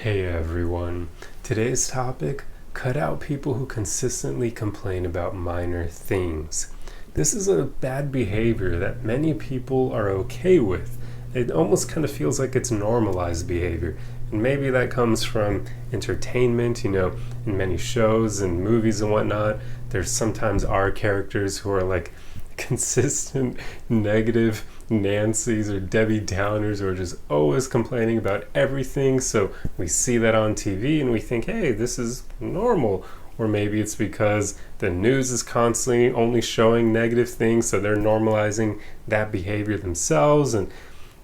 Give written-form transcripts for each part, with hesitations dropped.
Hey everyone. Today's topic: cut out people who consistently complain about minor things. This is a bad behavior that many people are okay with. It almost kind of feels like it's normalized behavior. And maybe that comes from entertainment, in many shows and movies and whatnot. There's sometimes our characters who are like consistent negative Nancy's or Debbie Downers who are just always complaining about everything. So we see that on TV and we think, hey, this is normal. Or maybe it's because the news is constantly only showing negative things, so they're normalizing that behavior themselves. And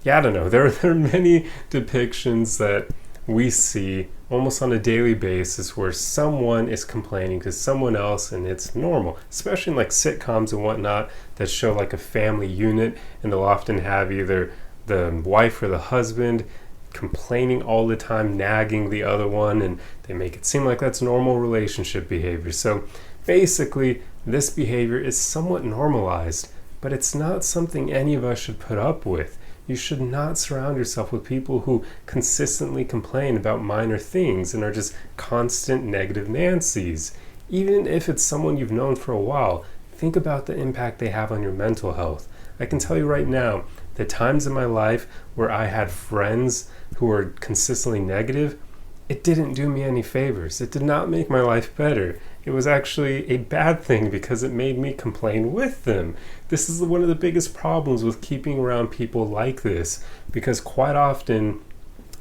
yeah, I don't know. There are many depictions that we see almost on a daily basis where someone is complaining to someone else, and it's normal, especially in like sitcoms and whatnot that show like a family unit, and they'll often have either the wife or the husband complaining all the time, nagging the other one, and they make it seem like that's normal relationship behavior. So basically, this behavior is somewhat normalized, but it's not something any of us should put up with. You should not surround yourself with people who consistently complain about minor things and are just constant negative Nancy's. Even if it's someone you've known for a while, think about the impact they have on your mental health. I can tell you right now, the times in my life where I had friends who were consistently negative, it didn't do me any favors. It did not make my life better. It was actually a bad thing because it made me complain with them. This is one of the biggest problems with keeping around people like this, because quite often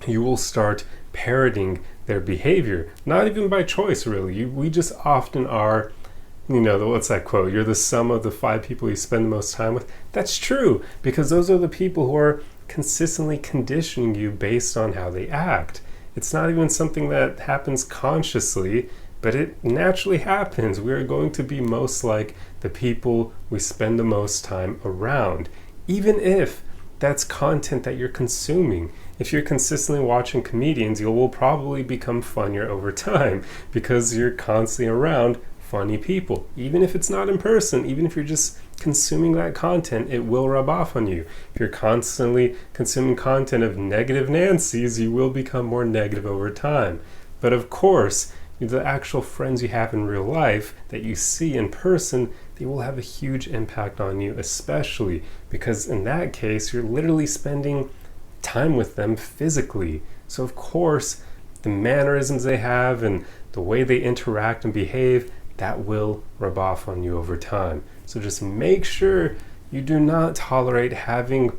you will start parroting their behavior, not even by choice really. We just often are, what's that quote? You're the sum of the 5 people you spend the most time with. That's true, because those are the people who are consistently conditioning you based on how they act. It's not even something that happens consciously, but it naturally happens. We are going to be most like the people we spend the most time around, even if that's content that you're consuming. If you're consistently watching comedians, you will probably become funnier over time because you're constantly around funny people. Even if it's not in person, even if you're just consuming that content, it will rub off on you. If you're constantly consuming content of negative Nancy's, you will become more negative over time. But of course, the actual friends you have in real life that you see in person, they will have a huge impact on you, especially because in that case, you're literally spending time with them physically. So of course, the mannerisms they have and the way they interact and behave, that will rub off on you over time. So just make sure you do not tolerate having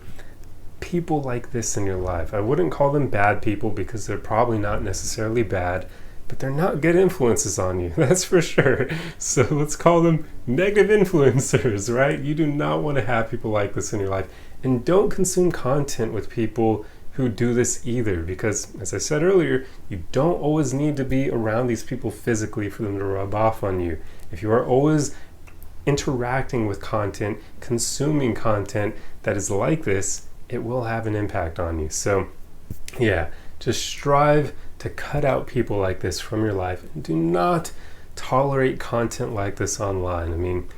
people like this in your life. I wouldn't call them bad people because they're probably not necessarily bad, but they're not good influences on you, that's for sure. So let's call them negative influencers, right? You do not want to have people like this in your life. And don't consume content with people who do this either, because as I said earlier, you don't always need to be around these people physically for them to rub off on you. If you are always interacting with content, consuming content that is like this, it will have an impact on you. So yeah, just strive to cut out people like this from your life, and do not tolerate content like this online. I mean,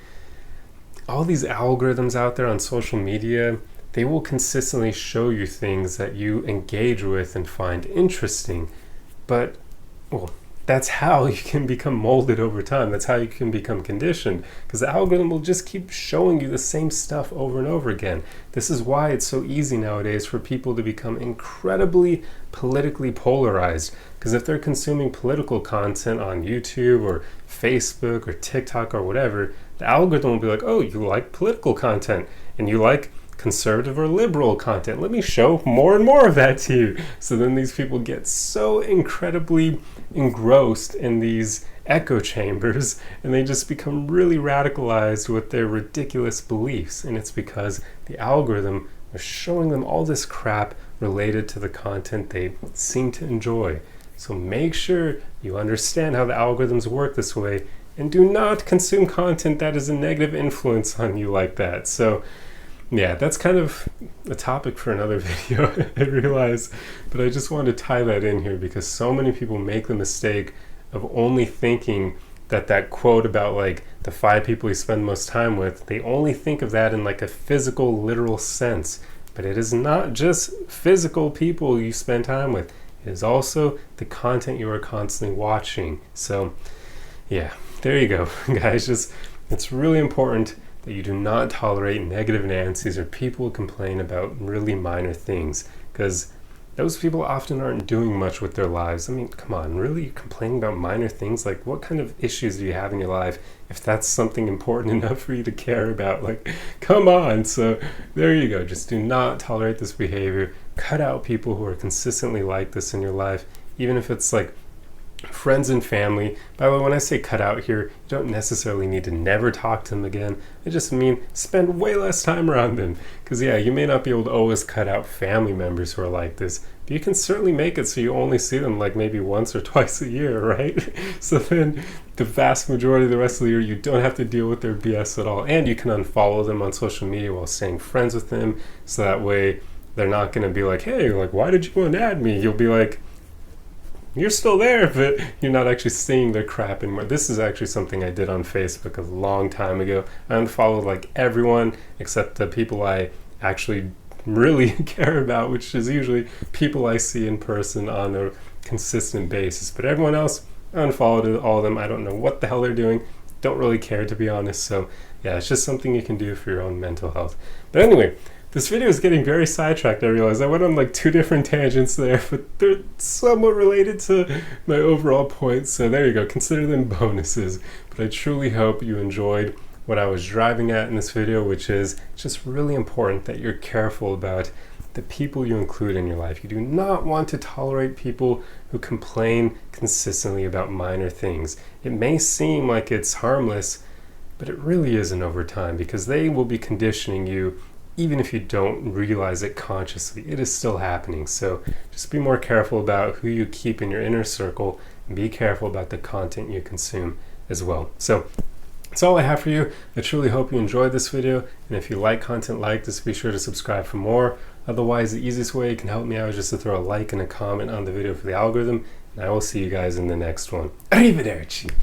all these algorithms out there on social media, they will consistently show you things that you engage with and find interesting. But, that's how you can become molded over time. That's how you can become conditioned, because the algorithm will just keep showing you the same stuff over and over again. This is why it's so easy nowadays for people to become incredibly politically polarized, because if they're consuming political content on YouTube or Facebook or TikTok or whatever, the algorithm will be like, oh, you like political content and you like conservative or liberal content. Let me show more and more of that to you. So then these people get so incredibly engrossed in these echo chambers, and they just become really radicalized with their ridiculous beliefs. And it's because the algorithm is showing them all this crap related to the content they seem to enjoy. So make sure you understand how the algorithms work this way, and do not consume content that is a negative influence on you like that. So yeah, that's kind of a topic for another video, I realize, but I just wanted to tie that in here because so many people make the mistake of only thinking that quote about like the 5 people you spend most time with, they only think of that in like a physical, literal sense. But it is not just physical people you spend time with. It is also the content you are constantly watching. So yeah, there you go, guys. Just, it's really important that you do not tolerate negative Nancy's or people who complain about really minor things, because those people often aren't doing much with their lives. I mean, come on, really complaining about minor things? Like, what kind of issues do you have in your life if that's something important enough for you to care about? Like, come on. So there you go. Just do not tolerate this behavior. Cut out people who are consistently like this in your life, even if it's like friends and family. By the way, when I say cut out here, you don't necessarily need to never talk to them again. I just mean spend way less time around them. Because yeah, you may not be able to always cut out family members who are like this, but you can certainly make it so you only see them like maybe once or twice a year, right? So then the vast majority of the rest of the year, you don't have to deal with their BS at all. And you can unfollow them on social media while staying friends with them. So that way they're not going to be like, hey, like, why did you unadd me? You'll be like, you're still there, but you're not actually seeing their crap anymore. This is actually something I did on Facebook a long time ago. I unfollowed like everyone except the people I actually really care about, which is usually people I see in person on a consistent basis. But everyone else, I unfollowed all of them. I don't know what the hell they're doing. Don't really care, to be honest. So yeah, it's just something you can do for your own mental health. But anyway, this video is getting very sidetracked, I realize. I went on like 2 different tangents there, but they're somewhat related to my overall points. So there you go, consider them bonuses. But I truly hope you enjoyed what I was driving at in this video, which is just really important that you're careful about the people you include in your life. You do not want to tolerate people who complain consistently about minor things. It may seem like it's harmless, but it really isn't over time, because they will be conditioning you. Even if you don't realize it consciously, it is still happening. So just be more careful about who you keep in your inner circle, and be careful about the content you consume as well. So that's all I have for you. I truly hope you enjoyed this video, and if you like content like this, be sure to subscribe for more. Otherwise, the easiest way you can help me out is just to throw a like and a comment on the video for the algorithm, and I will see you guys in the next one. Arrivederci!